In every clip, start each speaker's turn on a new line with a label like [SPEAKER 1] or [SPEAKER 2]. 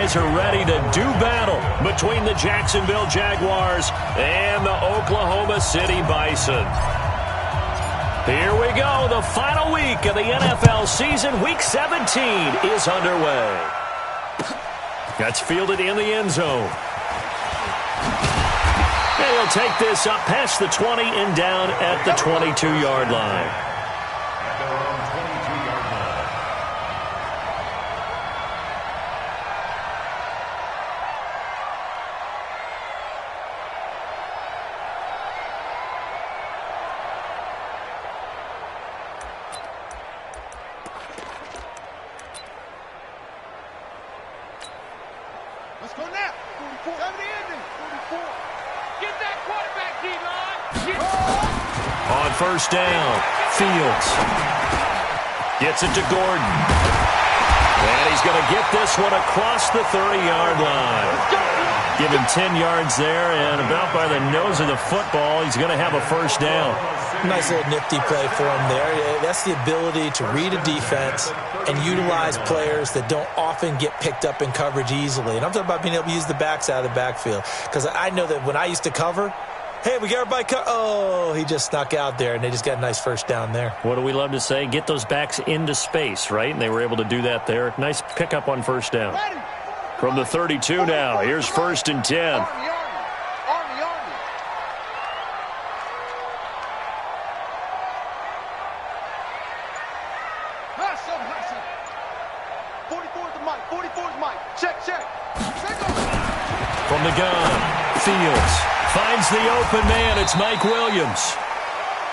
[SPEAKER 1] guys are ready to do battle between the Jacksonville Jaguars and the Oklahoma City Bison. Here we go. The final week of the NFL season. Week 17 is underway. That's fielded in the end zone. And he'll take this up past the 20 and down at the 22-yard line.
[SPEAKER 2] Let's go now. 44. Come the ending. 44. Get that quarterback, D-line.
[SPEAKER 1] On first down, Fields gets it to Gordon. And he's going to get this one across the 30-yard line. Give him 10 yards there, and about by the nose of the football, he's going to have a first down.
[SPEAKER 3] Nice little nifty play for him there. That's the ability to read a defense and utilize players that don't often get picked up in coverage easily. And I'm talking about being able to use the backs out of the backfield. Because I know that when I used to cover, hey, we got everybody oh, he just snuck out there, and they just got a nice first down there.
[SPEAKER 1] What do we love to say? Get those backs into space, right? And they were able to do that there. Nice pickup on first down. From the 32 now, here's first and 10. From the gun, Fields finds the open man. It's Mike Williams.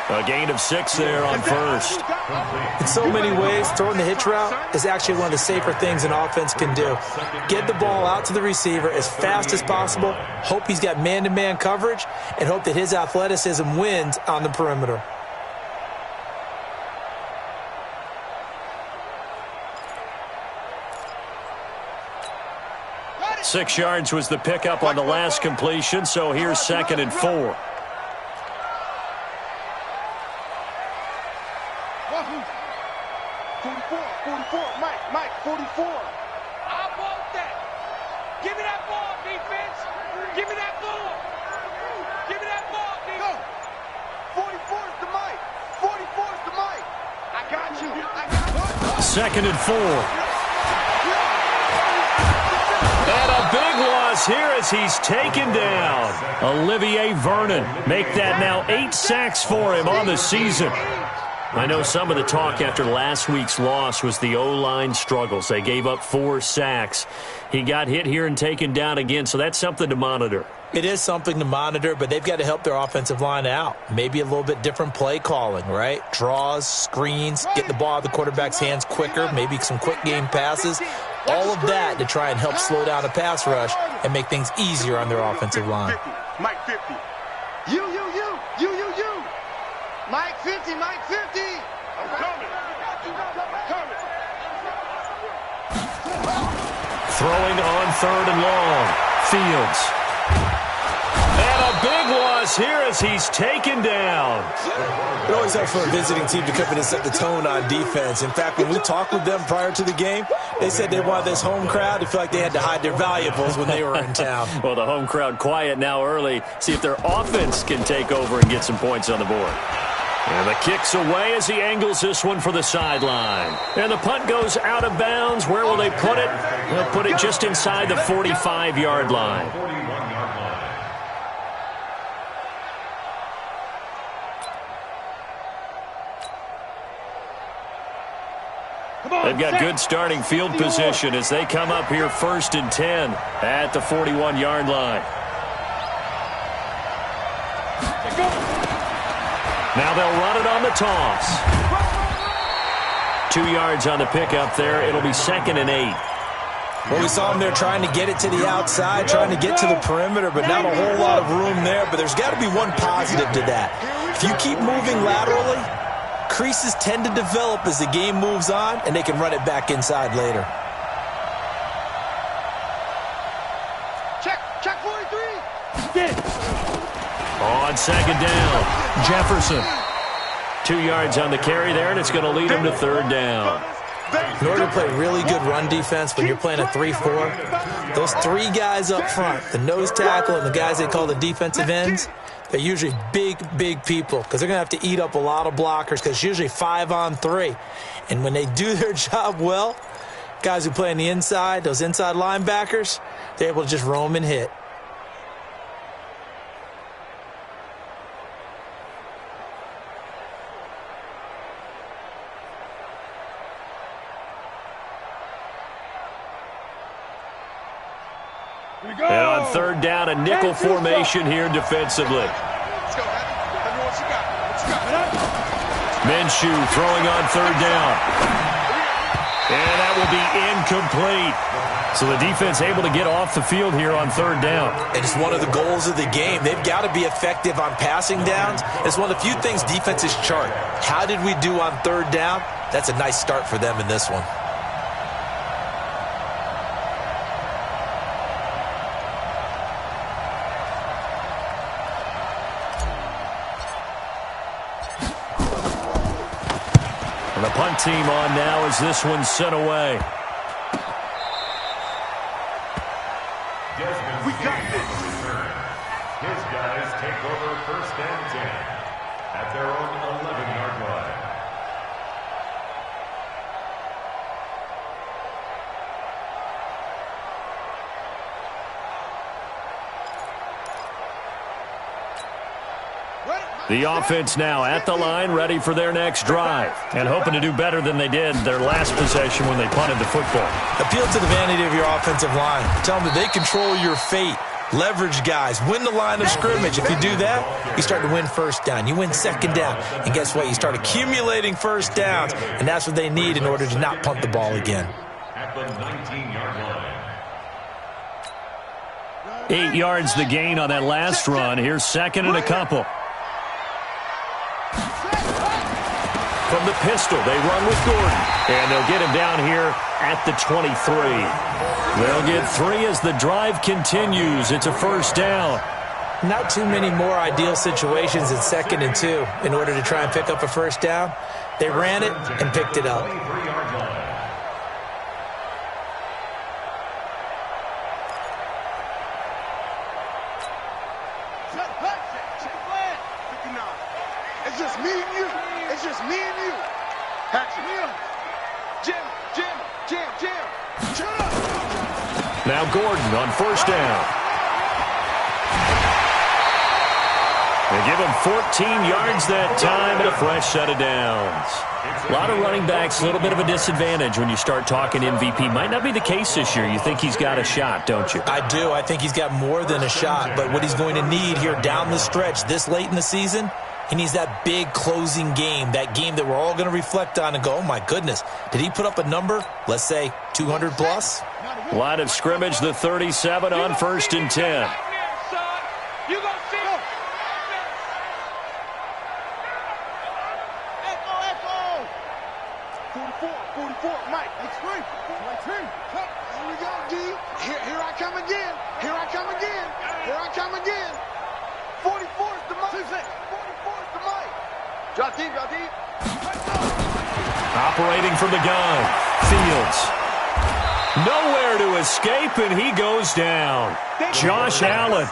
[SPEAKER 1] A gain of 6 there on first.
[SPEAKER 3] In so many ways, throwing the hitch route is actually one of the safer things an offense can do. Get the ball out to the receiver as fast as possible, hope he's got man-to-man coverage, and hope that his athleticism wins on the perimeter.
[SPEAKER 1] Six yards was the pickup on the last completion, so here's second and 4.
[SPEAKER 2] 44, Mike, 44. I want that. Give me that ball, defense. Give me that ball. Give me that ball, defense. 44 is the Mike. 44 is the Mike. I got you.
[SPEAKER 1] Second and 4. And a big loss here as he's taken down. Olivier Vernon make that now 8 sacks for him on the season. I know some of the talk after last week's loss was the O-line struggles. They gave up 4 sacks. He got hit here and taken down again, so that's something to monitor.
[SPEAKER 3] It is something to monitor, but they've got to help their offensive line out. Maybe a little bit different play calling, right? Draws, screens, get the ball out of the quarterback's hands quicker, maybe some quick game passes. All of that to try and help slow down a pass rush and make things easier on their offensive line.
[SPEAKER 2] Mike 50. You. Mike 50, Mike 50. I'm coming.
[SPEAKER 1] Throwing on third and long. Fields. And a big loss here as he's taken down.
[SPEAKER 3] It always helps for a visiting team to come in and set the tone on defense. In fact, when we talked with them prior to the game, they said they wanted this home crowd to feel like they had to hide their valuables when they were in town.
[SPEAKER 1] Well, the home crowd quiet now early. See if their offense can take over and get some points on the board. And the kick's away as he angles this one for the sideline. And the punt goes out of bounds. Where will they put it? They'll put it just inside the 45-yard line. They've got good starting field position as they come up here first and 10 at the 41-yard line. Now they'll run it on the toss. 2 yards on the pickup there. It'll be second and 8.
[SPEAKER 3] Well, we saw them there trying to get it to the outside, trying to get to the perimeter, but not a whole lot of room there. But there's got to be one positive to that. If you keep moving laterally, creases tend to develop as the game moves on, and they can run it back inside later.
[SPEAKER 2] Check 43.
[SPEAKER 1] On second down, Jefferson. 2 yards on the carry there, and it's going to lead him to third down.
[SPEAKER 3] In order to play really good run defense when you're playing a 3-4, those three guys up front, the nose tackle and the guys they call the defensive ends, they're usually big, big people because they're going to have to eat up a lot of blockers because it's usually 5-on-3. And when they do their job well, guys who play on the inside, those inside linebackers, they're able to just roam and hit.
[SPEAKER 1] And on third down, a nickel formation here defensively.
[SPEAKER 2] Let's go, Heavy. Heavy, what you got? What you got?
[SPEAKER 1] Minshew throwing on third down. And that will be incomplete. So the defense able to get off the field here on third down.
[SPEAKER 3] And it's one of the goals of the game. They've got to be effective on passing downs. It's one of the few things defenses chart. How did we do on third down? That's a nice start for them in this one.
[SPEAKER 1] And the punt team on now as this one's sent away.
[SPEAKER 4] We got this. His guys take over first and 10 at their own 11-yard line.
[SPEAKER 1] The offense now at the line, ready for their next drive, and hoping to do better than they did their last possession when they punted the football.
[SPEAKER 3] Appeal to the vanity of your offensive line. Tell them that they control your fate. Leverage guys. Win the line of scrimmage. If you do that, you start to win first down. You win second down. And guess what? You start accumulating first downs, and that's what they need in order to not punt the ball again.
[SPEAKER 4] At the 19-yard line.
[SPEAKER 1] 8 yards the gain on that last run. Here's second and a couple. From the pistol, they run with Gordon. And they'll get him down here at the 23. They'll get 3 as the drive continues. It's a first down.
[SPEAKER 3] Not too many more ideal situations in second and 2 in order to try and pick up a first down. They ran it and picked it up.
[SPEAKER 4] 23-yard line.
[SPEAKER 2] It's just me and you. It's just me and you. Patrick. Jim. Shut up.
[SPEAKER 1] Now Gordon on first down. They give him 14 yards that time and a fresh set of downs. A lot of running backs, a little bit of a disadvantage when you start talking MVP. Might not be the case this year. You think he's got a shot, don't you?
[SPEAKER 3] I do. I think he's got more than a shot. But what he's going to need here down the stretch this late in the season, he needs that big closing game, that game that we're all going to reflect on and go, oh, my goodness, did he put up a number, let's say 200 plus?
[SPEAKER 1] Line of scrimmage, the 37 on first and 10.
[SPEAKER 2] You gonna see him. Echo. 44, Mike. Extreme. Here we go, D. Here I come again. 44 is the Mike. 44 is the Mike. Drop deep.
[SPEAKER 1] Operating from the gun, Fields. Nowhere to escape, and he goes down. Josh Allen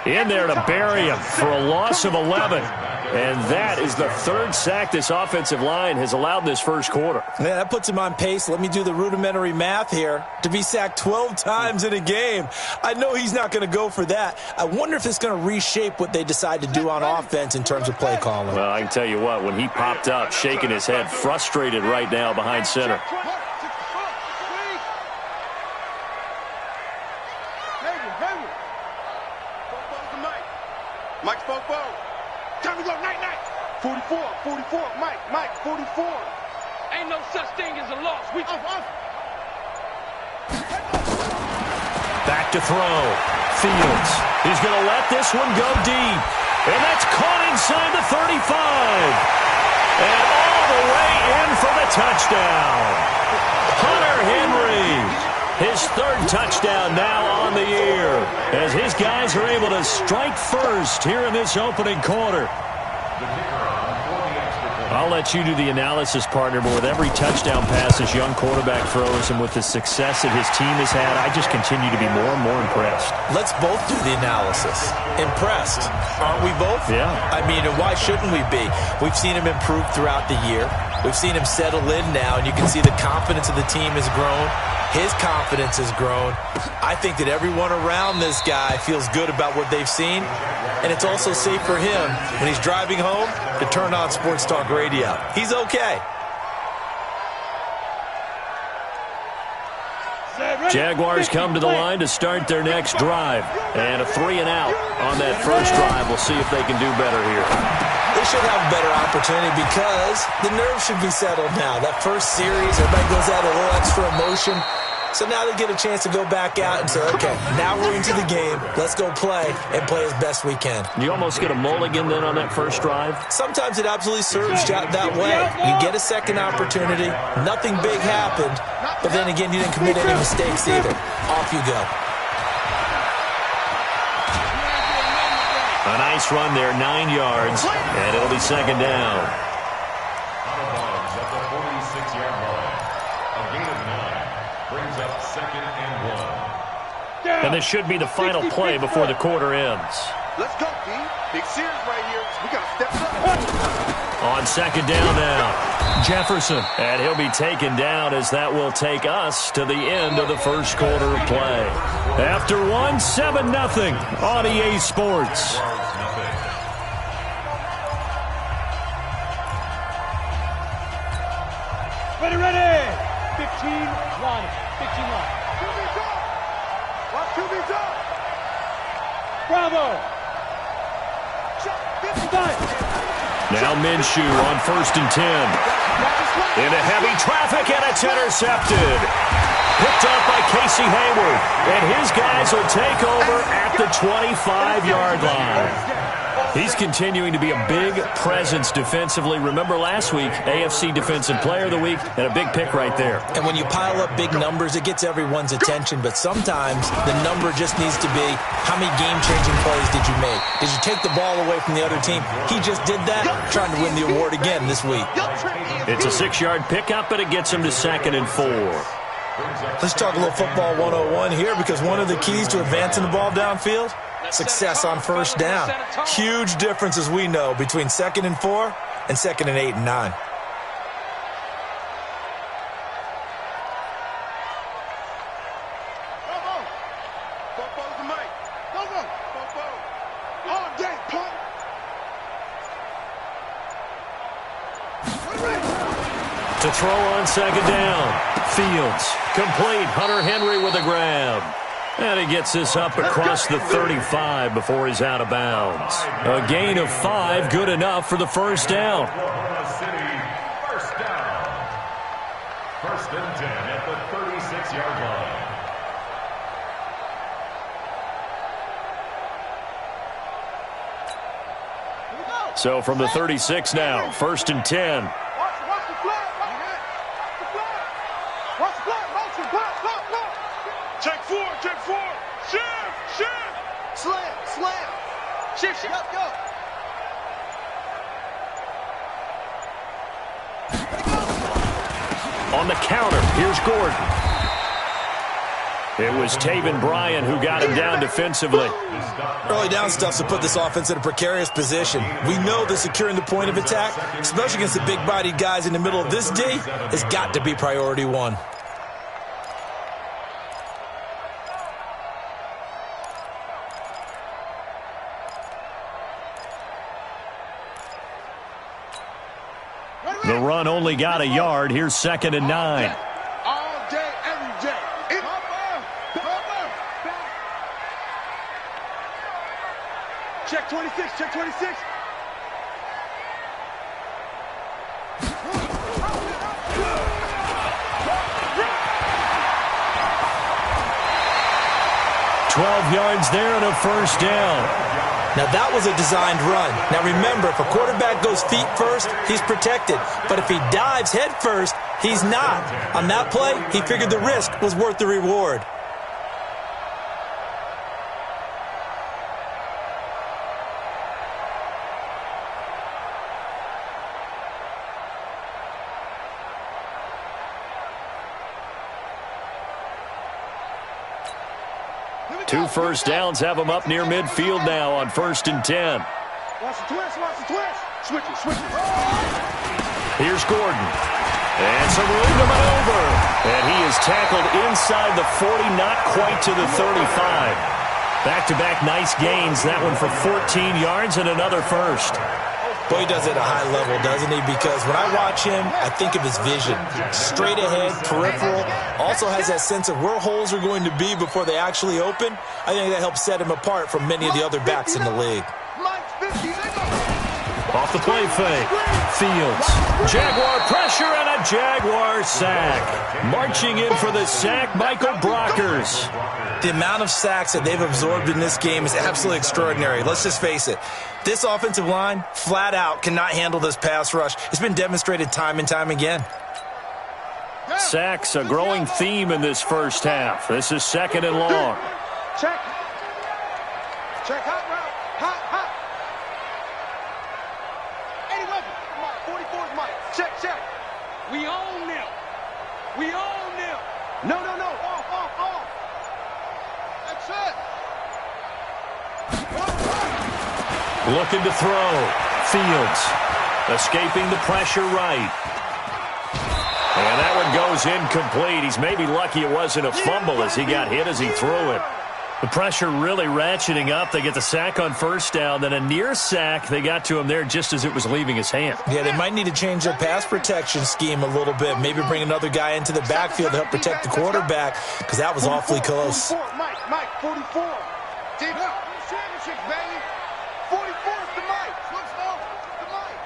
[SPEAKER 1] in there to bury him for a loss of 11. And that is the third sack this offensive line has allowed this first quarter.
[SPEAKER 3] Yeah, that puts him on pace. Let me do the rudimentary math here. To be sacked 12 times in a game, I know he's not going to go for that. I wonder if it's going to reshape what they decide to do on offense in terms of play calling.
[SPEAKER 1] Well, I can tell you what, when he popped up, shaking his head, frustrated right now behind center.
[SPEAKER 2] Mike's 4-4. Time to go, night. 44, Mike, 44. Ain't no such thing as a loss. We
[SPEAKER 1] Back to throw. Fields. He's going to let this one go deep. And that's caught inside the 35. And all the way in for the touchdown. Hunter Henry. His third touchdown now on the year as his guys are able to strike first here in this opening quarter.
[SPEAKER 4] The kicker on for the extra
[SPEAKER 1] I'll let you do the analysis, partner, but with every touchdown pass this young quarterback throws and with the success that his team has had, I just continue to be more and more impressed.
[SPEAKER 3] Let's both do the analysis. Impressed. Aren't we both?
[SPEAKER 1] Yeah.
[SPEAKER 3] I mean, and why shouldn't we be? We've seen him improve throughout the year. We've seen him settle in now, and you can see the confidence of the team has grown. His confidence has grown. I think that everyone around this guy feels good about what they've seen, and it's also safe for him when he's driving home to turn on Sports Talk Radio. He's okay.
[SPEAKER 1] Jaguars come to the line to start their next drive. And a 3-and-out on that first drive. We'll see if they can do better here.
[SPEAKER 3] They should have a better opportunity because the nerves should be settled now. That first series, everybody goes out a little extra emotion. So now they get a chance to go back out and say, okay, now we're into the game. Let's go play and play as best we can.
[SPEAKER 1] You almost get a mulligan then on that first drive?
[SPEAKER 3] Sometimes it absolutely serves that way. You get a second opportunity. Nothing big happened. But then again, you didn't commit any mistakes either. Off you go.
[SPEAKER 1] A nice run there, 9 yards, and it'll be second down.
[SPEAKER 4] Out of bounds at the 46-yard line. A gain of 9 brings up second and 1.
[SPEAKER 1] And this should be the final play before the quarter ends.
[SPEAKER 2] Let's go, D. Big series right here. We got to step up.
[SPEAKER 1] On second down now, Jefferson. And he'll be taken down as that will take us to the end of the first quarter of play. After one, 7-0 on EA Sports.
[SPEAKER 2] Ready. 15-1. 15-1. Watch QB's up. Bravo.
[SPEAKER 1] Now Minshew on 1st and 10. Into heavy traffic, and it's intercepted. Picked up by Casey Hayward. And his guys will take over at the 25-yard line. He's continuing to be a big presence defensively. Remember last week, AFC Defensive Player of the Week, and a big pick right there.
[SPEAKER 3] And when you pile up big numbers, it gets everyone's attention. But sometimes the number just needs to be, how many game-changing plays did you make? Did you take the ball away from the other team? He just did that, trying to win the award again this week.
[SPEAKER 1] It's a 6-yard pickup, but it gets him to 2nd and 4.
[SPEAKER 3] Let's talk a little football 101 here, because one of the keys to advancing the ball downfield, success on first down. Huge difference, as we know, between 2nd and 4 and 2nd and 8 and 9.
[SPEAKER 1] To throw on second down. Fields. Complete. Hunter Henry with a grab. And he gets this up across the 35 before he's out of bounds. A gain of 5, good enough for the first down.
[SPEAKER 4] First down. 1st and 10 at the 36-yard line.
[SPEAKER 1] So from the 36 now, 1st and 10.
[SPEAKER 2] Check 4. Shift. Slam. Shift. Go.
[SPEAKER 1] On the counter, here's Gordon. It was Taven Bryan who got him down defensively.
[SPEAKER 3] Early down stuff to put this offense in a precarious position. We know that securing the point of attack, especially against the big-bodied guys in the middle of this D, has got to be priority 1.
[SPEAKER 1] The run only got a yard. Here's 2nd and 9.
[SPEAKER 2] All day, every day. Check 26.
[SPEAKER 1] 12 yards there and a first down.
[SPEAKER 3] Now, that was a designed run. Now, remember, if a quarterback goes feet first, he's protected. But if he dives head first, he's not. On that play, he figured the risk was worth the reward.
[SPEAKER 1] 2 first downs have him up near midfield now on 1st and 10.
[SPEAKER 2] Watch the twist, watch the twist. Switch it, switch it.
[SPEAKER 1] Here's Gordon. And some room to maneuver. And he is tackled inside the 40, not quite to the 35. Back-to-back nice gains. That one for 14 yards and another first.
[SPEAKER 3] Boy, he does it at a high level, doesn't he? Because when I watch him, I think of his vision. Straight ahead, peripheral. Also has that sense of where holes are going to be before they actually open. I think that helps set him apart from many of the other backs in the league.
[SPEAKER 1] Off the play fake. Fields. Jaguar pressure and a Jaguar sack. Marching in for the sack, Michael Brockers.
[SPEAKER 3] The amount of sacks that they've absorbed in this game is absolutely extraordinary. Let's just face it. This offensive line, flat out, cannot handle this pass rush. It's been demonstrated time and time again.
[SPEAKER 1] Sacks, a growing theme in this first half. This is 2nd and long.
[SPEAKER 2] Check. Check, hot route. Hot, hot. 81. Mike, 44's Mike. Check, check. We own them. We own them. No, no, no. Off, off, off. That's it.
[SPEAKER 1] Looking to throw. Fields. Escaping the pressure right. And that one goes incomplete. He's maybe lucky it wasn't a fumble as he got hit as he threw it. The pressure really ratcheting up. They get the sack on 1st down. Then a near sack. They got to him there just as it was leaving his hand.
[SPEAKER 3] Yeah, they might need to change their pass protection scheme a little bit. Maybe bring another guy into the backfield to help protect the quarterback because that was awfully close.
[SPEAKER 2] 44, Mike, 44. Deep championship, baby. 44 is the Mike. The Mike.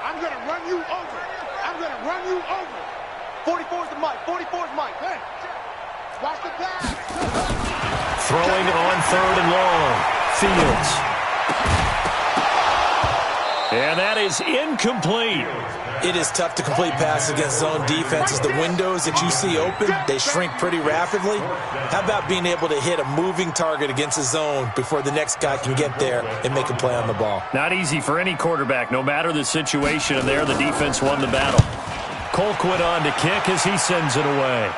[SPEAKER 2] I'm going to run you over. I'm going to run you over. 44 is the Mike. 44 is Mike. Hey, watch the pass.
[SPEAKER 1] Throwing on 3rd and long. Fields. And that is incomplete.
[SPEAKER 3] It is tough to complete passes against zone defenses. The windows that you see open, they shrink pretty rapidly. How about being able to hit a moving target against a zone before the next guy can get there and make a play on the ball?
[SPEAKER 1] Not easy for any quarterback, no matter the situation. And there, the defense won the battle. Colquitt on to kick as he sends it away.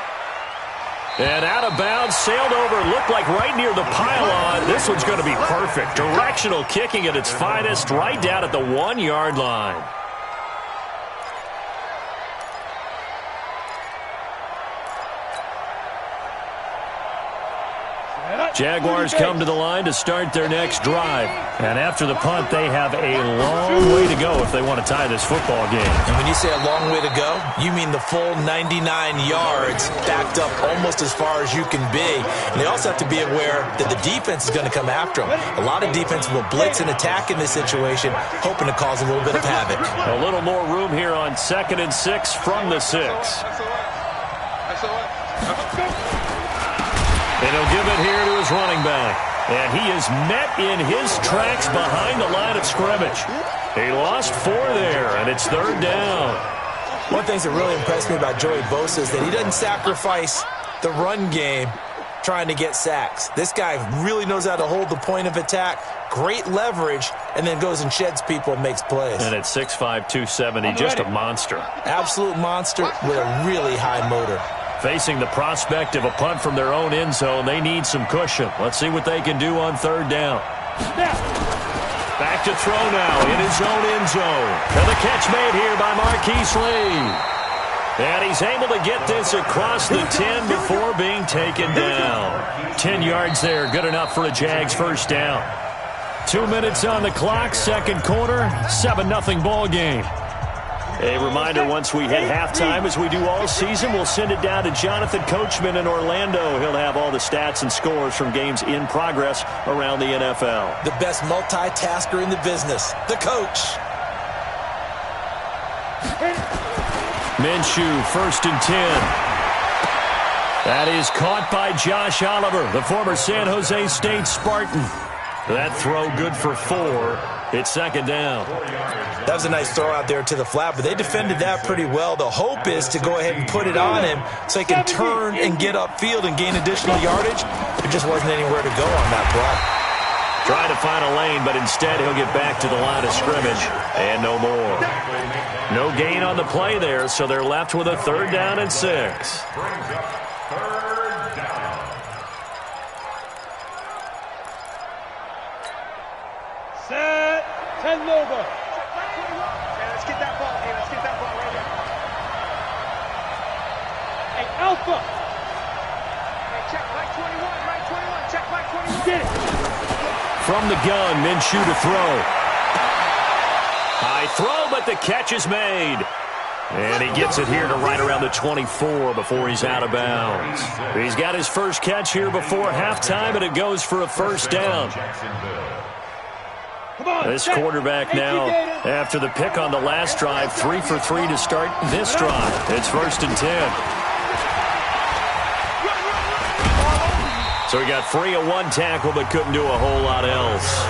[SPEAKER 1] And out of bounds, sailed over, looked like right near the pylon. This one's going to be perfect. Directional kicking at its finest, right down at the 1-yard line. Jaguars come to the line to start their next drive. And after the punt, they have a long way to go if they want to tie this football game.
[SPEAKER 3] And when you say a long way to go, you mean the full 99 yards backed up almost as far as you can be. And they also have to be aware that the defense is going to come after them. A lot of defense will blitz and attack in this situation, hoping to cause a little bit of havoc.
[SPEAKER 1] A little more room here on 2nd and 6 from the 6. And he'll give it here to his running back. And he is met in his tracks behind the line of scrimmage. He lost 4 there, and it's 3rd down.
[SPEAKER 3] One thing that really impressed me about Joey Bosa is that he doesn't sacrifice the run game trying to get sacks. This guy really knows how to hold the point of attack, great leverage, and then goes and sheds people and makes plays.
[SPEAKER 1] And at 6'5", 270, just a monster.
[SPEAKER 3] Absolute monster with a really high motor.
[SPEAKER 1] Facing the prospect of a punt from their own end zone, they need some cushion. Let's see what they can do on 3rd down. Back to throw now in his own end zone. And the catch made here by Marquise Lee. And he's able to get this across the 10 before being taken down. 10 yards there, good enough for a Jags 1st down. 2 minutes on the clock, 2nd quarter, 7-0 ball game. A reminder, once we hit halftime, as we do all season, we'll send it down to Jonathan Coachman in Orlando. He'll have all the stats and scores from games in progress around the NFL.
[SPEAKER 3] The best multitasker in the business, the coach.
[SPEAKER 1] Minshew, 1st and 10. That is caught by Josh Oliver, the former San Jose State Spartan. That throw good for 4. It's 2nd down.
[SPEAKER 3] That was a nice throw out there to the flat, but they defended that pretty well. The hope is to go ahead and put it on him so he can turn and get upfield and gain additional yardage. There just wasn't anywhere to go on that play.
[SPEAKER 1] Trying to find a lane, but instead he'll get back to the line of scrimmage and no more. No gain on the play there, so they're left with a 3rd down and 6.
[SPEAKER 2] Set. 10 Nova. Let's get that ball here. Let's get that ball right here. Hey, Alpha. Hey, check Mike 21. Mike 21. Check Mike 21. Get it.
[SPEAKER 1] From the gun, Minshew to throw. High throw, but the catch is made. And he gets it here to right around the 24 before he's out of bounds. He's got his first catch here before halftime, and it goes for a first down. This quarterback now, after the pick on the last drive, 3 for 3 to start this drive. It's 1st and 10. So he got free of one tackle, but couldn't do a whole lot else.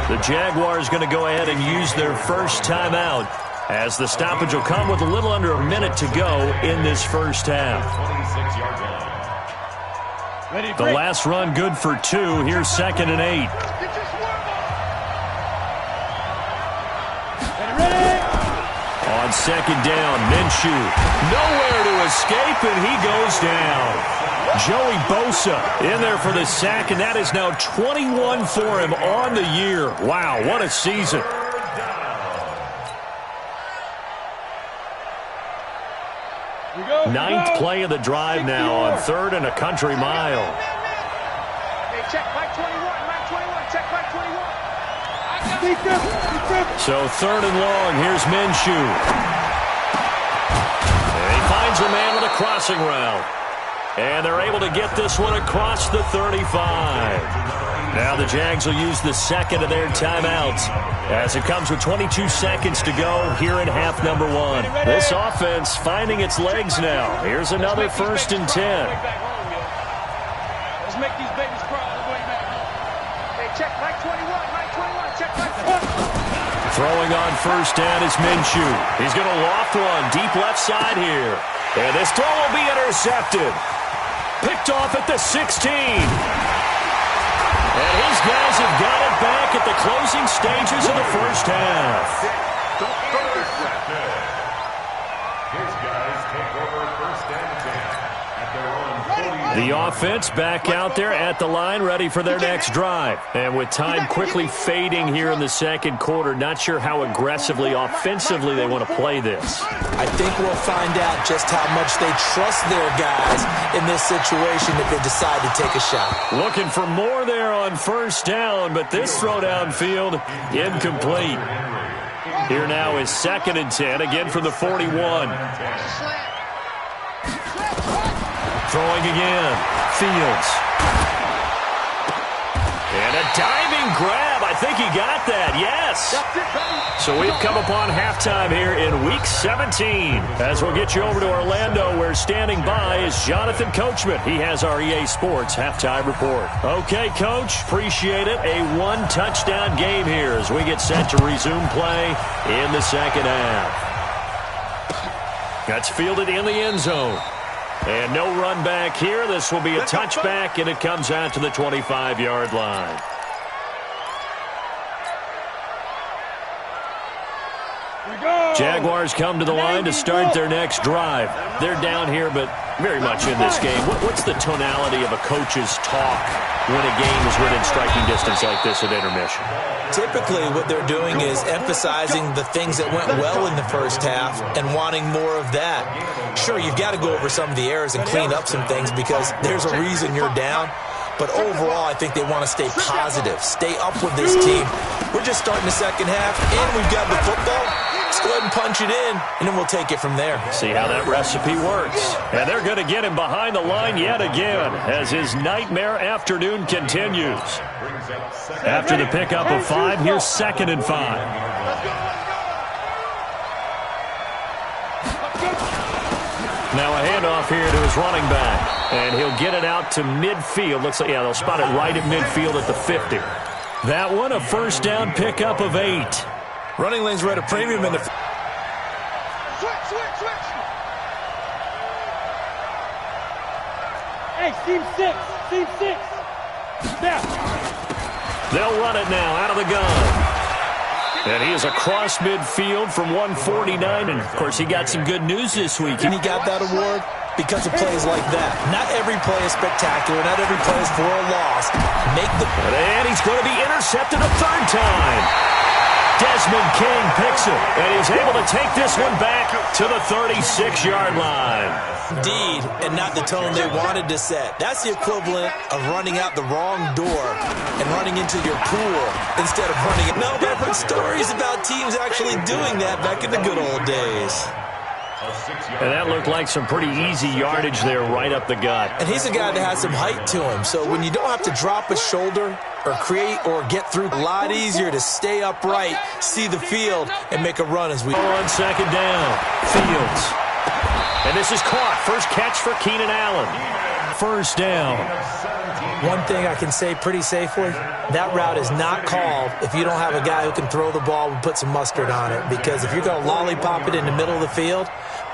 [SPEAKER 1] The Jaguars going to go ahead and use their first timeout, as the stoppage will come with a little under a minute to go in this first half. The last run good for 2. Here's 2nd and 8. On 2nd down, Minshew. Nowhere to escape, and he goes down. Joey Bosa in there for the sack, and that is now 21 for him on the year. Wow, what a season. Ninth play of the drive now on 3rd and a country mile.
[SPEAKER 2] Hey, check Mike 21. Mike 21. Check Mike 21.
[SPEAKER 1] So 3rd and long, here's Minshew. And he finds a man with a crossing route. And they're able to get this one across the 35. Now the Jags will use the second of their timeouts as it comes with 22 seconds to go here in half number 1. This offense finding its legs now. Here's another 1st and 10.
[SPEAKER 2] Let's make these babies cry all the way back home. Hey, check Mike 21. Mike 21. Check Mike 21.
[SPEAKER 1] Throwing on 1st down is Minshew. He's going to loft one deep left side here. And this throw will be intercepted. Picked off at the 16. And his guys have got it back at the closing stages of the first half.
[SPEAKER 4] His guys take over 1st and 10 at their own 40.
[SPEAKER 1] The offense back out there at the line, ready for their next drive. And with time quickly fading here in the second quarter, not sure how aggressively, offensively they want to play this.
[SPEAKER 3] I think we'll find out just how much they trust their guys in this situation if they decide to take a shot.
[SPEAKER 1] Looking for more there on 1st down, but this throw downfield incomplete. Here now is 2nd and 10, again from the 41. Throwing again. Fields. And a diving grab. I think he got that. Yes. So we've come upon halftime here in Week 17. As we'll get you over to Orlando, where standing by is Jonathan Coachman. He has our EA Sports halftime report. Okay, Coach. Appreciate it. A 1-touchdown game here as we get set to resume play in the second half. That's fielded in the end zone. And no run back here. This will be a touchback, and it comes out to the 25-yard line. Jaguars come to the line to start their next drive. They're down here, but very much in this game. What's the tonality of a coach's talk when a game is within striking distance like this at intermission?
[SPEAKER 3] Typically, what they're doing is emphasizing the things that went well in the first half and wanting more of that. Sure, you've got to go over some of the errors and clean up some things because there's a reason you're down. But overall, I think they want to stay positive, stay up with this team. We're just starting the second half, and we've got the football. Let's go ahead and punch it in, and then we'll take it from there.
[SPEAKER 1] See how that recipe works. And they're going to get him behind the line yet again as his nightmare afternoon continues. After the pickup of 5, here's 2nd and 5. Now a handoff here to his running back. And he'll get it out to midfield. Looks like, yeah, they'll spot it right at midfield at the 50. That one, a 1st down pickup of 8.
[SPEAKER 3] Running lanes were at a premium in the...
[SPEAKER 2] Switch. Hey, seam 6. Now.
[SPEAKER 1] They'll run it now out of the gun. And he is across midfield from 149. And, of course, he got some good news this week.
[SPEAKER 3] And he got that award because of plays like that. Not every play is spectacular. Not every play is for a loss.
[SPEAKER 1] And he's going to be intercepted a third time. Desmond King picks it, and he's able to take this one back to the 36-yard line.
[SPEAKER 3] Indeed, and not the tone they wanted to set. That's the equivalent of running out the wrong door and running into your pool instead of running it. No, I've heard stories about teams actually doing that back in the good old days.
[SPEAKER 1] And that looked like some pretty easy yardage there right up the gut.
[SPEAKER 3] And he's a guy that has some height to him, so when you don't have to drop a shoulder or create or get through, a lot easier to stay upright, see the field, and make a run as we...
[SPEAKER 1] On second down, Fields. And this is caught. First catch for Keenan Allen. First down.
[SPEAKER 3] One thing I can say pretty safely, that route is not called if you don't have a guy who can throw the ball and put some mustard on it. Because if you're going to lollipop it in the middle of the field,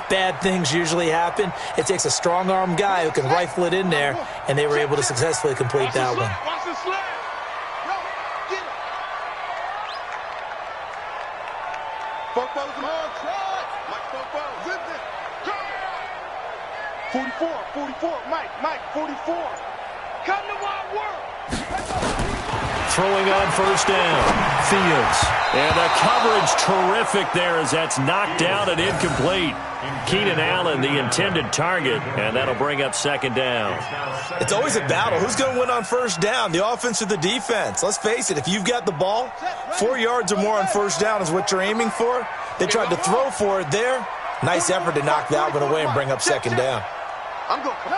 [SPEAKER 3] bad things usually happen. It takes a strong-arm guy who can rifle it in there, and they were able to successfully complete that one.
[SPEAKER 2] Watch the slide. Yo, get it. Fofo's on try. Mike Fofo. Zip it. Go. 44, Mike, 44. Come to my work.
[SPEAKER 1] Throwing on first down, Fields. And the coverage terrific there as that's knocked down and incomplete. Keenan Allen, the intended target, and that'll bring up second down.
[SPEAKER 3] It's always a battle. Who's going to win on first down, the offense or the defense? Let's face it, if you've got the ball, 4 yards or more on first down is what you're aiming for. They tried to throw for it there. Nice effort to knock that one away and bring up second down.
[SPEAKER 2] I'm going to come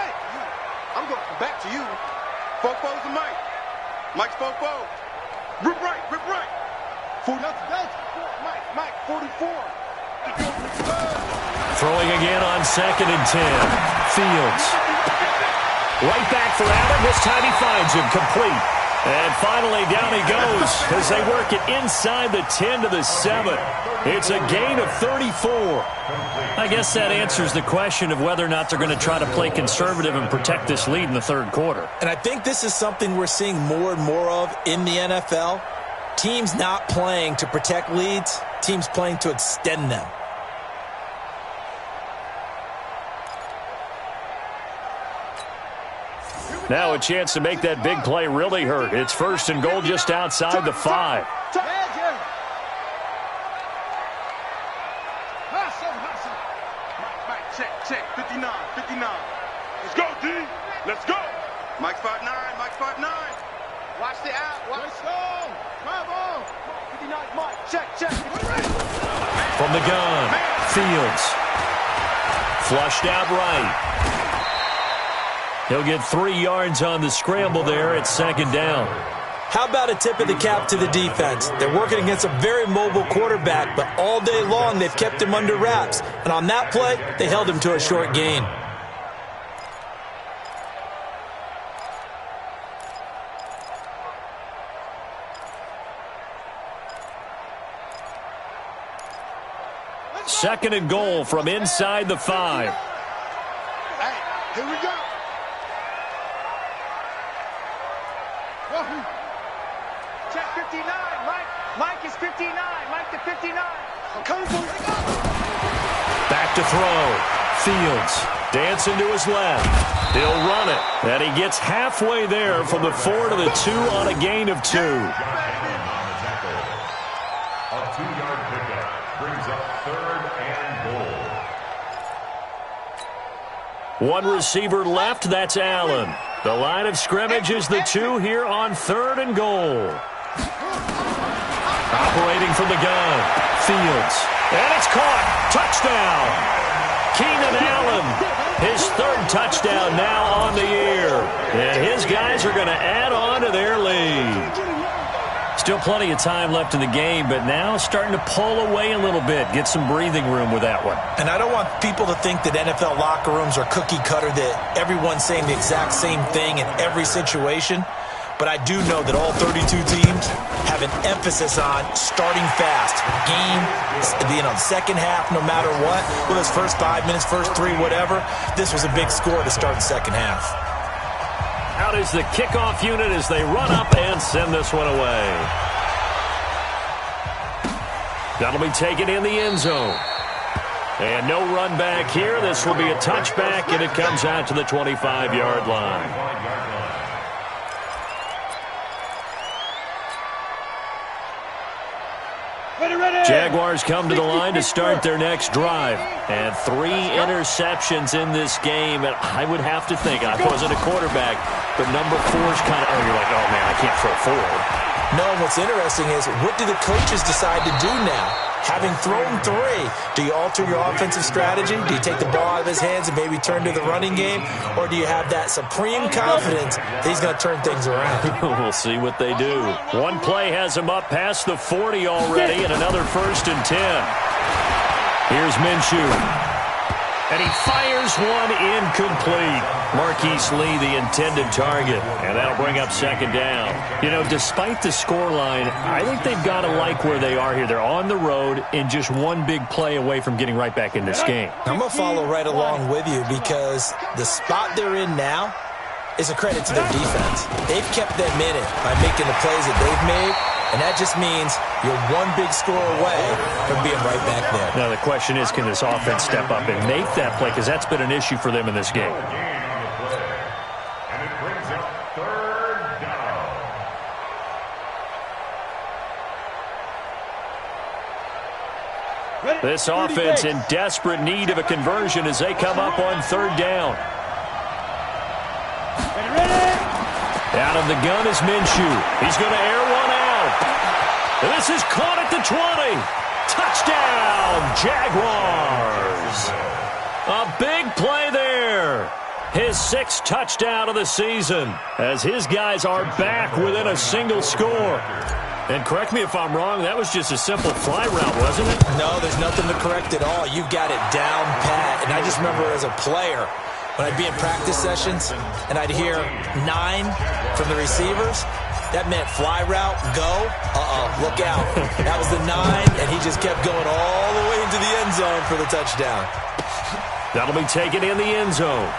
[SPEAKER 2] back to you. Fofo's the Mike. Mike's Fofo. Rip right. 40. Mike, 44.
[SPEAKER 1] Throwing again on second and 10. Fields. Right back for Allen. This time he finds him complete. And finally down he goes as they work it inside the 10 to the 7. It's a gain of 34. I guess that answers the question of whether or not they're going to try to play conservative and protect this lead in the third quarter.
[SPEAKER 3] And I think this is something we're seeing more and more of in the NFL. Teams not playing to protect leads, teams playing to extend them.
[SPEAKER 1] Now a chance to make that big play really hurt. It's first and goal just outside the 5.
[SPEAKER 2] Mike, check. 59. Let's go, D. Let's go. Mike's 5'9". Watch the out. Let's go. Bravo. 59, Mike. Check.
[SPEAKER 1] From the gun, Fields. Flushed out right. He'll get 3 yards on the scramble there at second down.
[SPEAKER 3] How about a tip of the cap to the defense? They're working against a very mobile quarterback, but all day long they've kept him under wraps. And on that play, they held him to a short gain.
[SPEAKER 1] Second and goal from inside the 5.
[SPEAKER 2] Hey, here we go. Check 59, Mike is 59. Mike to 59. I'm coming for you.
[SPEAKER 1] Back to throw. Fields dancing to his left. He'll run it. And he gets halfway there from the 4 to the 2 on a gain of 2.
[SPEAKER 4] A 2-yard pickup brings up third and goal.
[SPEAKER 1] One receiver left, that's Allen. The line of scrimmage is the 2 here on third and goal. Operating from the gun, Fields. And it's caught. Touchdown. Keenan Allen, his third touchdown now on the year. And his guys are going to add on to their lead. Still plenty of time left in the game, but now starting to pull away a little bit. Get some breathing room with that one.
[SPEAKER 3] And I don't want people to think that NFL locker rooms are cookie cutter, that everyone's saying the exact same thing in every situation. But I do know that all 32 teams have an emphasis on starting fast. Game, second half, no matter what. Whether it's first 5 minutes, first 3, whatever. This was a big score to start the second half.
[SPEAKER 1] Out is the kickoff unit as they run up and send this one away. That'll be taken in the end zone. And no run back here. This will be a touchback, and it comes out to the 25-yard line. Jaguars come to the line to start their next drive. And 3 interceptions in this game. And I would have to think, I wasn't a quarterback, but number 4's kind of, you're like, oh, man, I can't throw 4.
[SPEAKER 3] No, what's interesting is, what do the coaches decide to do now? Having thrown 3, do you alter your offensive strategy? Do you take the ball out of his hands and maybe turn to the running game? Or do you have that supreme confidence that he's going to turn things around?
[SPEAKER 1] We'll see what they do. One play has him up past the 40 already, and another 1st and 10. Here's Minshew. And he fires one incomplete. Marquise Lee, the intended target. And that'll bring up 2nd down. You know, despite the scoreline, I think they've got to like where they are here. They're on the road and just one big play away from getting right back in this game.
[SPEAKER 3] I'm going to follow right along with you because the spot they're in now is a credit to their defense. They've kept them in it by making the plays that they've made. And that just means you're one big score away from being right back there.
[SPEAKER 1] Now, the question is, can this offense step up and make that play? Because that's been an issue for them in this game.
[SPEAKER 4] And it brings up 3rd down.
[SPEAKER 1] This offense in desperate need of a conversion as they come up on 3rd down. Out of the gun is Minshew. He's going to air one out. And this is caught at the 20. Touchdown, Jaguars. A big play there. His 6th touchdown of the season as his guys are back within a single score. And correct me if I'm wrong, that was just a simple fly route, wasn't it?
[SPEAKER 3] No, there's nothing to correct at all. You've got it down pat. And I just remember as a player, when I'd be in practice sessions and I'd hear 9 from the receivers, that meant fly route, go, look out. That was the 9, and he just kept going all the way into the end zone for the touchdown.
[SPEAKER 1] That'll be taken in the end zone.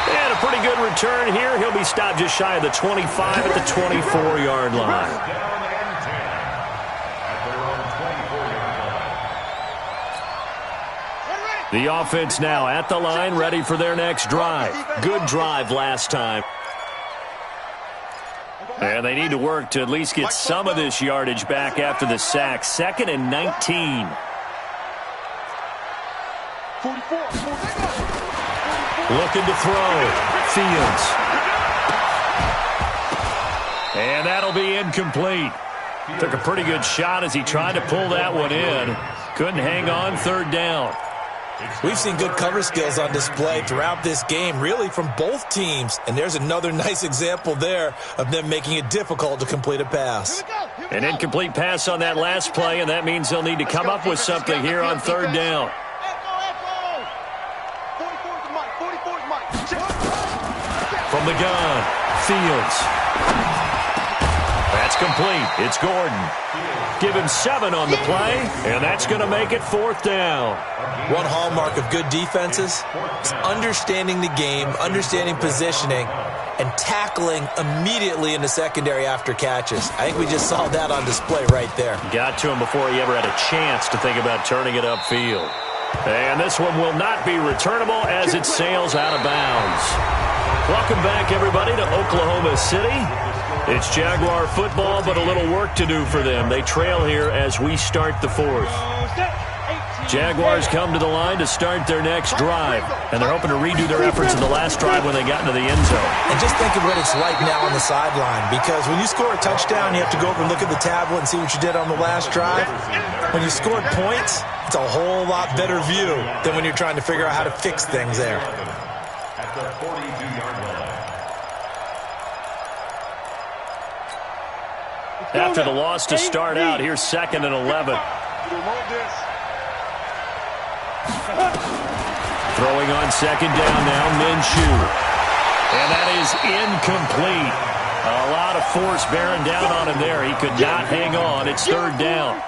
[SPEAKER 1] And a pretty good return here. He'll be stopped just shy of the 25 at the 24-yard line. The offense now at the line, ready for their next drive. Good drive last time. And they need to work to at least get some of this yardage back after the sack. 2nd and 19. Looking to throw. Fields. And that'll be incomplete. Took a pretty good shot as he tried to pull that one in. Couldn't hang on. 3rd down.
[SPEAKER 3] We've seen good cover skills on display throughout this game, really from both teams. And there's another nice example there of them making it difficult to complete a pass.
[SPEAKER 1] An incomplete pass on that last play, and that means they'll need to come up with something here on 3rd down. From the gun, Fields. That's complete. It's Gordon. Give him 7 on the play, and that's going to make it 4th down.
[SPEAKER 3] One hallmark of good defenses is understanding the game, understanding positioning, and tackling immediately in the secondary after catches. I think we just saw that on display right there.
[SPEAKER 1] Got to him before he ever had a chance to think about turning it upfield. And this one will not be returnable as it sails out of bounds. Welcome back, everybody, to Oklahoma City. It's Jaguar football, but a little work to do for them. They trail here as we start the 4th. Jaguars come to the line to start their next drive, and they're hoping to redo their efforts in the last drive when they got into the end zone.
[SPEAKER 3] And just think of what it's like now on the sideline, because when you score a touchdown, you have to go over and look at the tablet and see what you did on the last drive. When you scored points, it's a whole lot better view than when you're trying to figure out how to fix things there.
[SPEAKER 4] At the 42-yard line.
[SPEAKER 1] After the loss to start out, here's 2nd and 11. Throwing on 2nd down now, Minshew. And that is incomplete. A lot of force bearing down on him there. He could not hang on. It's 3rd down.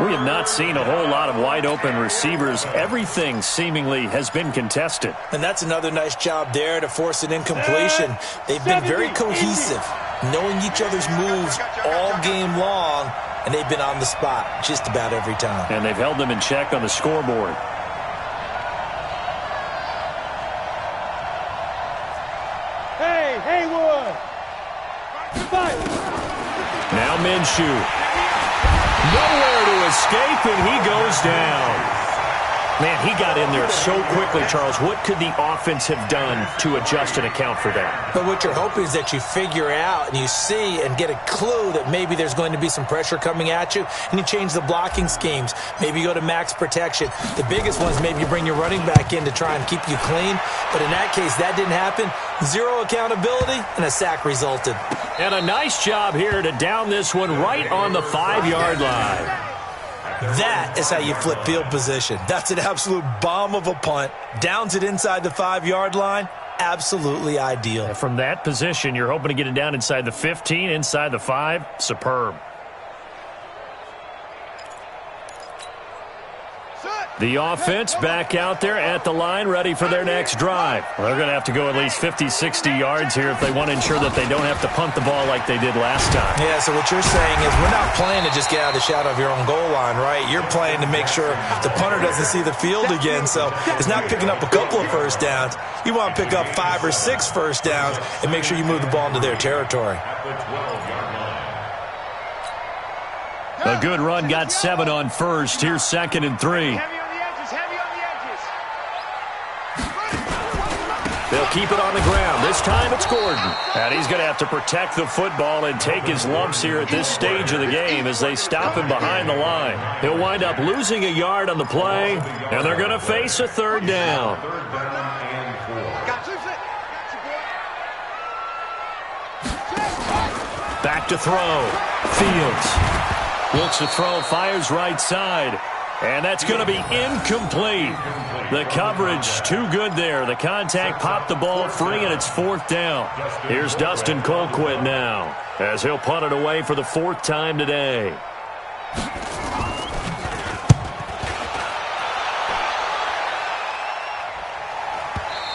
[SPEAKER 1] We have not seen a whole lot of wide-open receivers. Everything seemingly has been contested.
[SPEAKER 3] And that's another nice job there to force an incompletion. They've been very cohesive. knowing each other's moves all game long, and they've been on the spot just about every time.
[SPEAKER 1] And they've held them in check on the scoreboard.
[SPEAKER 2] Hey, Haywood!
[SPEAKER 1] Now Minshew. Nowhere to escape, and he goes down. Man, he got in there so quickly, Charles. What could the offense have done to adjust and account for that?
[SPEAKER 3] But what you're hoping is that you figure out and you see and get a clue that maybe there's going to be some pressure coming at you, and you change the blocking schemes. Maybe you go to max protection. The biggest one is maybe you bring your running back in to try and keep you clean. But in that case, that didn't happen. Zero accountability, and a sack resulted.
[SPEAKER 1] And a nice job here to down this one right on the 5-yard line.
[SPEAKER 3] That is how you flip field position. That's an absolute bomb of a punt. Downs it inside the 5-yard line. Absolutely ideal.
[SPEAKER 1] And from that position, you're hoping to get it down inside the 15, inside the 5. Superb. The offense back out there at the line, ready for their next drive. Well, they're going to have to go at least 50, 60 yards here if they want to ensure that they don't have to punt the ball like they did last time.
[SPEAKER 3] Yeah, so what you're saying is we're not playing to just get out of the shadow of your own goal line, right? You're playing to make sure the punter doesn't see the field again. So it's not picking up a couple of first downs. You want to pick up 5 or 6 first downs and make sure you move the ball into their territory.
[SPEAKER 1] A good run got 7 on first. Here's 2nd and 3. They'll keep it on the ground. This time it's Gordon. And he's going to have to protect the football and take his lumps here at this stage of the game as they stop him behind the line. He'll wind up losing a yard on the play, and they're going to face a 3rd down. Back to throw. Fields looks to throw, fires right side. And that's going to be incomplete. The coverage too good there. The contact popped the ball free, and it's 4th down. Here's Dustin Colquitt now as he'll punt it away for the 4th time today.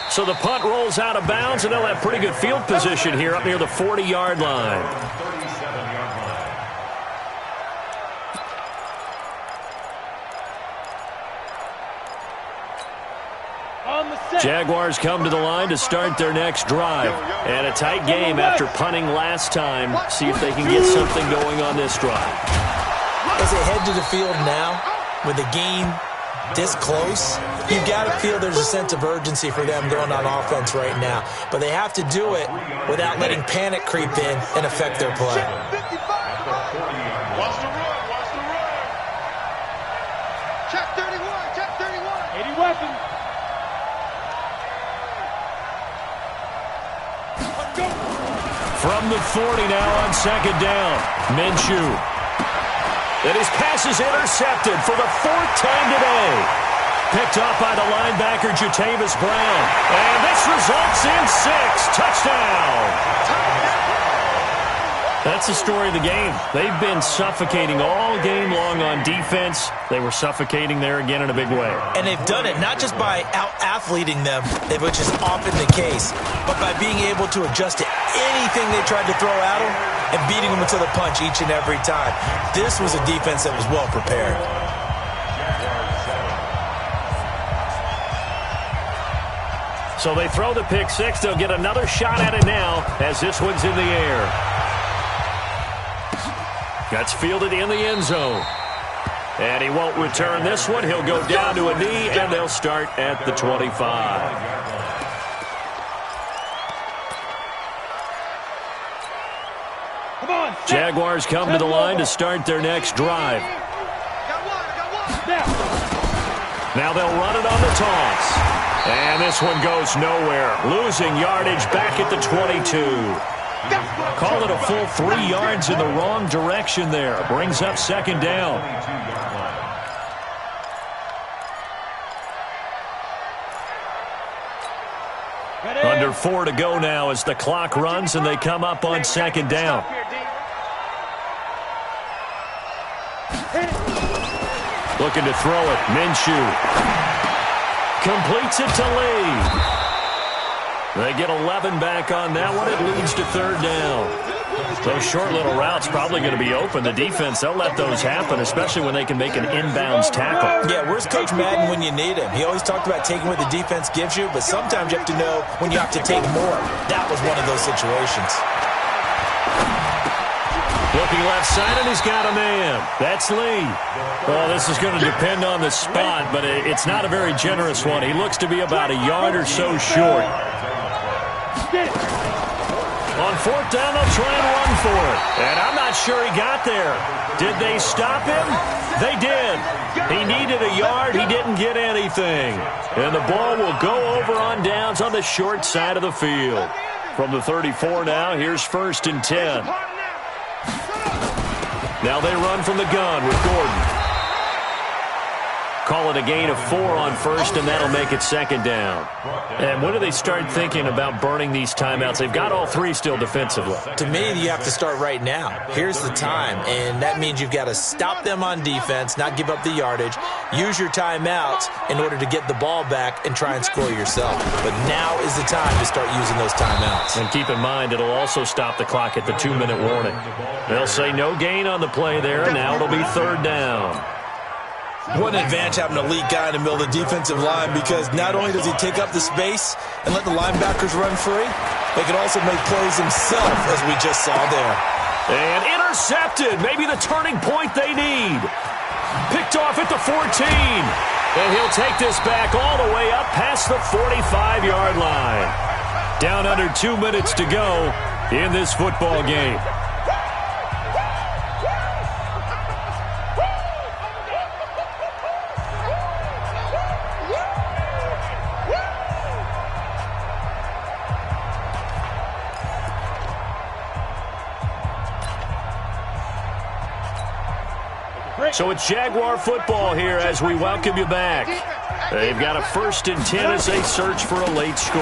[SPEAKER 1] So the punt rolls out of bounds, and they'll have pretty good field position here up near the 40-yard line. Jaguars come to the line to start their next drive. And a tight game after punting last time. See if they can get something going on this drive.
[SPEAKER 3] As they head to the field now, with the game this close, you've got to feel there's a sense of urgency for them going on offense right now. But they have to do it without letting panic creep in and affect their play.
[SPEAKER 2] Watch the run, watch the run. Check 31, 80 weapons.
[SPEAKER 1] From the 40 now on 2nd down. Minshew. And his pass is intercepted for the 4th time today. Picked off by the linebacker, Jatavis Brown. And this results in 6. Touchdown. That's the story of the game. They've been suffocating all game long on defense. They were suffocating there again in a big way.
[SPEAKER 3] And they've done it not just by out-athleting them, which is often the case, but by being able to adjust to anything they tried to throw at them and beating them to the punch each and every time. This was a defense that was well prepared.
[SPEAKER 1] So they throw the pick 6. They'll get another shot at it now as this one's in the air. That's fielded in the end zone. And he won't return this one. He'll go down to a knee, and they'll start at the 25. Jaguars come to the line to start their next drive. Now they'll run it on the toss. And this one goes nowhere. Losing yardage back at the 22. Call it a full 3 yards in the wrong direction there. Brings up 2nd down. Under 4 to go now as the clock runs and they come up on 2nd down. Looking to throw it. Minshew completes it to Lee. They get 11 back on that one. It leads to 3rd down. Those short little routes probably going to be open. The defense, they'll let those happen, especially when they can make an inbounds tackle.
[SPEAKER 3] Yeah, where's Coach Madden when you need him? He always talked about taking what the defense gives you, but sometimes you have to know when you have to take more. That was one of those situations.
[SPEAKER 1] Looking left side, and he's got a man. That's Lee. Well, this is going to depend on the spot, but it's not a very generous one. He looks to be about a yard or so short. On fourth down, they'll try and run for it. And I'm not sure he got there. Did they stop him? They did. He needed a yard. He didn't get anything. And the ball will go over on downs on the short side of the field. From the 34 now, here's 1st and 10. Now they run from the gun with Gordon. Call it a gain of 4 on first, and that'll make it 2nd down. And when do they start thinking about burning these timeouts? They've got all 3 still defensively.
[SPEAKER 3] To me, you have to start right now. Here's the time, and that means you've got to stop them on defense, not give up the yardage, use your timeouts in order to get the ball back and try and score yourself. But now is the time to start using those timeouts.
[SPEAKER 1] And keep in mind, it'll also stop the clock at the 2-minute warning. They'll say no gain on the play there, and now it'll be 3rd down.
[SPEAKER 3] What an advantage having an elite guy in the middle of the defensive line, because not only does he take up the space and let the linebackers run free, they can also make plays himself, as we just saw there.
[SPEAKER 1] And intercepted. Maybe the turning point they need. Picked off at the 14. And he'll take this back all the way up past the 45-yard line. Down under 2 minutes to go in this football game. So it's Jaguar football here as we welcome you back. They've got a 1st and 10 as they search for a late score.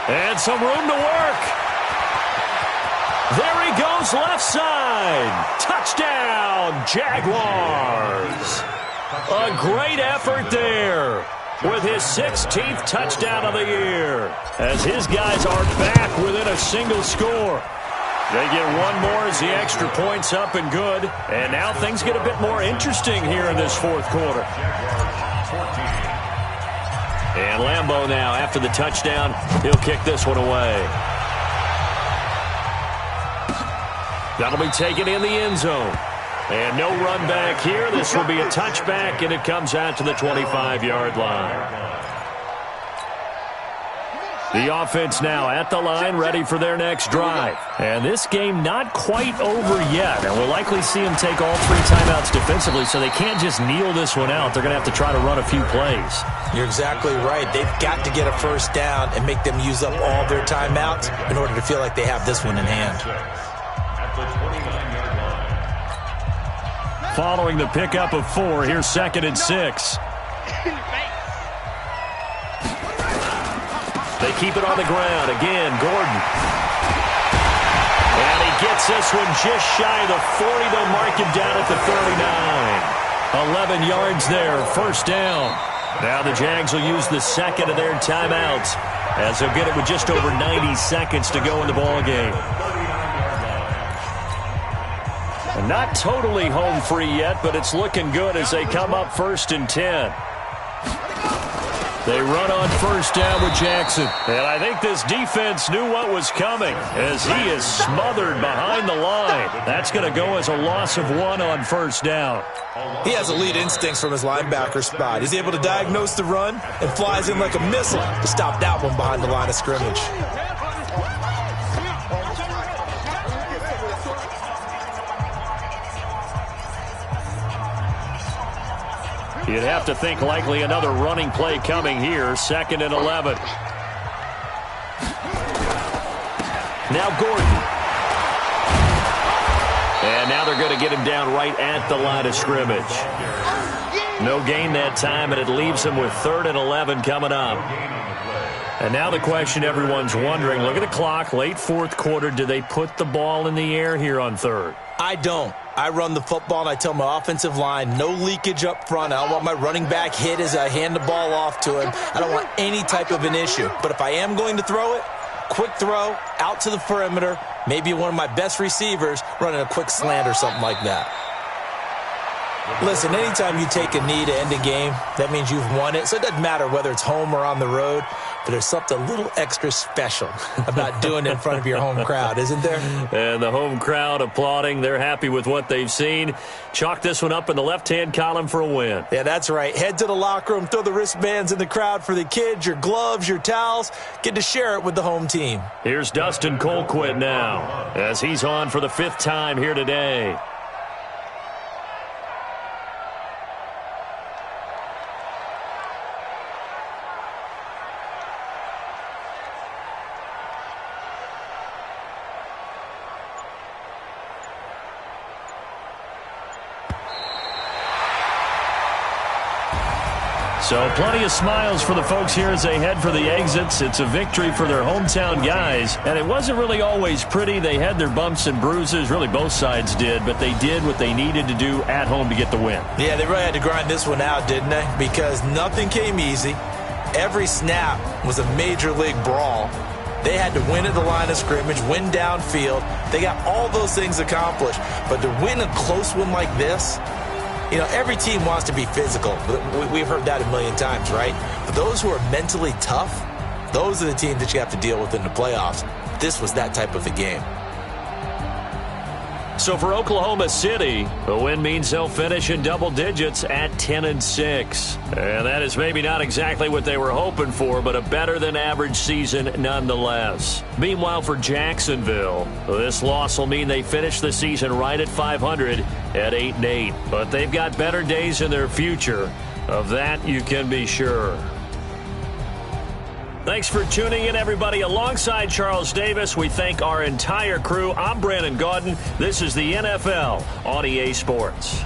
[SPEAKER 1] And some room to work. There he goes left side. Touchdown, Jaguars. A great effort there with his 16th touchdown of the year as his guys are back within a single score. They get one more as the extra point's up and good. And now things get a bit more interesting here in this 4th quarter. And Lambeau now, after the touchdown, he'll kick this one away. That'll be taken in the end zone. And no run back here. This will be a touchback, and it comes out to the 25-yard line. The offense now at the line, ready for their next drive. And this game not quite over yet. And we'll likely see them take all 3 timeouts defensively, so they can't just kneel this one out. They're going to have to try to run a few plays.
[SPEAKER 3] You're exactly right. They've got to get a 1st down and make them use up all their timeouts in order to feel like they have this one in hand.
[SPEAKER 1] Following the pickup of 4, here's 2nd and 6. They keep it on the ground. Again, Gordon. And he gets this one just shy of the 40. They'll mark him down at the 39. 11 yards there, 1st down. Now the Jags will use the 2nd of their timeouts as they'll get it with just over 90 seconds to go in the ball game. And not totally home free yet, but it's looking good as they come up 1st and 10. They run on 1st down with Jackson. And I think this defense knew what was coming as he is smothered behind the line. That's going to go as a loss of 1 on 1st down.
[SPEAKER 3] He has elite instincts from his linebacker spot. He's able to diagnose the run and flies in like a missile to stop that one behind the line of scrimmage.
[SPEAKER 1] You'd have to think likely another running play coming here. 2nd and 11. Now Gordon. And now they're going to get him down right at the line of scrimmage. No gain that time, and it leaves him with 3rd and 11 coming up. And now the question everyone's wondering, look at the clock, late 4th quarter. Do they put the ball in the air here on 3rd?
[SPEAKER 3] I don't. I run the football, and I tell my offensive line, no leakage up front. I don't want my running back hit as I hand the ball off to him. I don't want any type of an issue. But if I am going to throw it, quick throw out to the perimeter, maybe one of my best receivers running a quick slant or something like that. Listen, anytime you take a knee to end a game, that means you've won it. So it doesn't matter whether it's home or on the road, but there's something a little extra special about doing it in front of your home crowd, isn't there?
[SPEAKER 1] And the home crowd applauding. They're happy with what they've seen. Chalk this one up in the left-hand column for a win.
[SPEAKER 3] Yeah, that's right. Head to the locker room, throw the wristbands in the crowd for the kids, your gloves, your towels. Get to share it with the home team.
[SPEAKER 1] Here's Dustin Colquitt now as he's on for the 5th time here today. So plenty of smiles for the folks here as they head for the exits. It's a victory for their hometown guys. And it wasn't really always pretty. They had their bumps and bruises. Really, both sides did. But they did what they needed to do at home to get the win.
[SPEAKER 3] Yeah, they really had to grind this one out, didn't they? Because nothing came easy. Every snap was a major league brawl. They had to win at the line of scrimmage, win downfield. They got all those things accomplished. But to win a close one like this, you know, every team wants to be physical. We've heard that a million times, right? But those who are mentally tough, those are the teams that you have to deal with in the playoffs. This was that type of a game.
[SPEAKER 1] So for Oklahoma City, the win means they'll finish in double digits at 10-6. And that is maybe not exactly what they were hoping for, but a better-than-average season nonetheless. Meanwhile, for Jacksonville, this loss will mean they finish the season right at 500 at 8-8. But they've got better days in their future. Of that, you can be sure. Thanks for tuning in, everybody. Alongside Charles Davis, we thank our entire crew. I'm Brandon Gaudin. This is the NFL on EA Sports.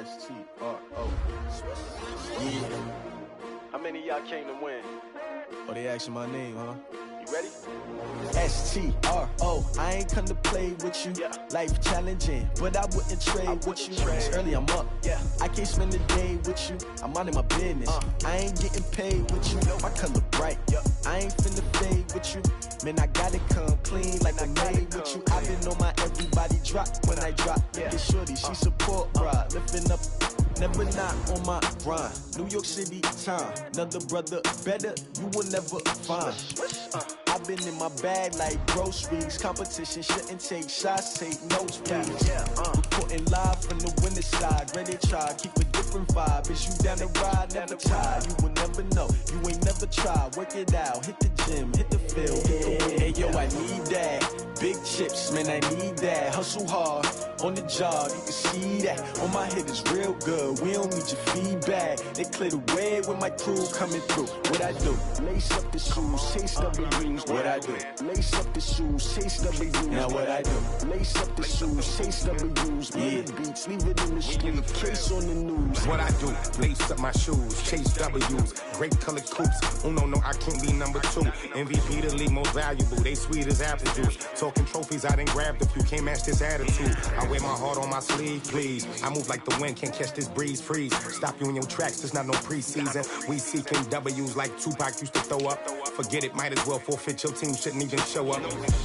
[SPEAKER 5] S-T-R-O. Yeah.
[SPEAKER 2] How many of y'all came to win?
[SPEAKER 5] Oh, they asking my name, huh?
[SPEAKER 2] You ready?
[SPEAKER 5] S-T-R-O. I ain't come to play with you.
[SPEAKER 2] Yeah.
[SPEAKER 5] Life challenging, but I wouldn't trade with you. It's early, I'm up.
[SPEAKER 2] Yeah.
[SPEAKER 5] I can't spend the day with you. I'm minding my business. I ain't getting paid with you. My color bright. I ain't finna fade with you. Man, I gotta come clean like I made with you. I've been on my everybody drop when I drop. Look at shorty, she support ride. Lifting up, never not on my grind. New York City time. Another brother better, you will never find. I've been in my bag like groceries. Competition shouldn't take shots, take notes, please. Reporting live from the winter side. Ready to try, keep a different vibe. Is you down the ride, never tired. You will never know, you ain't never tried. Work it out, hit the gym, hit the field, hit the wind. Hey yo, I need that. Big chips, man, I need that. Hustle hard, on the job, you can see that. On my head is real good, we don't need your feedback. They clear the way with my crew coming through. What I do? Lace up the shoes, chase W's. What I do? Lace up the shoes, chase W's. Now what I do? Lace up the shoes, chase W's. Yeah. Beats, leave it in the street, case on the news.
[SPEAKER 6] What I do? Lace up my shoes, chase W's. Great colored coops. Oh no, I can't be number 2. MVP the league most valuable. They sweet as apple juice. Talking trophies, I done grabbed a few. Can't match this attitude. I wear my heart on my sleeve, please. I move like the wind, can't catch this breeze. Freeze. Stop you in your tracks. There's not no preseason. We seeking W's like Tupac used to throw up. Forget it, might as well forfeit. Your team shouldn't even show up.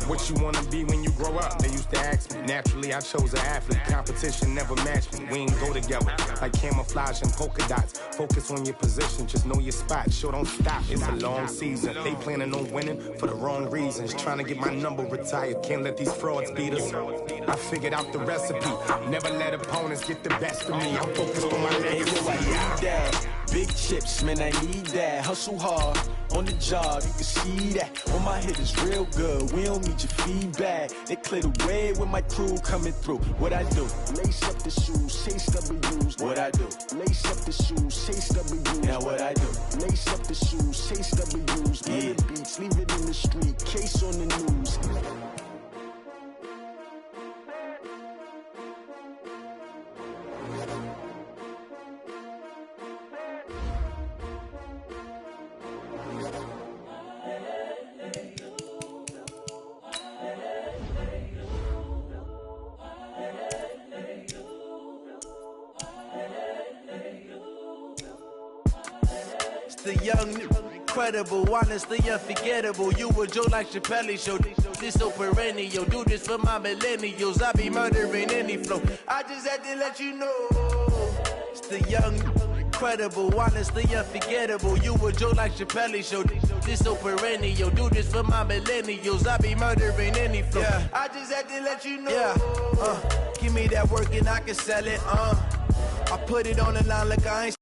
[SPEAKER 6] What you wanna be when you grow up? They used to ask me. Naturally, I chose an athlete. Competition never matched me. We ain't go together like camouflage and polka dots. Focus on your position, just know your spot. Sure, don't stop. It's a long season. They planning on winning for the wrong reasons. Trying to get my number retired. Can't let these frauds beat us. I figured out the recipe. Never let opponents get the best of me. I'm focused on my legacy.
[SPEAKER 5] I need that. Big chips, man, I need that. Hustle hard, on the job, you can see that. On my head is real good, we don't need your feedback. They clear the way with my crew coming through. What I do? Lace up the shoes, chase W's. What I do? Lace up the shoes, chase W's. Now what I do? Lace up the shoes, chase W's. Yeah. Beats, leave it in the street, case on the news.
[SPEAKER 7] The young, incredible, honestly unforgettable. You a Joe like Chappelle show. This so perennial. Do this for my millennials. I be murdering any flow. I just had to let you know. It's the young, incredible, honestly unforgettable. You a Joe like Chappelle show. This so perennial. Do this for my millennials. I be murdering any flow. Yeah. I just had to let you know. Yeah. Give me that work and I can sell it. I put it on the line like I ain't.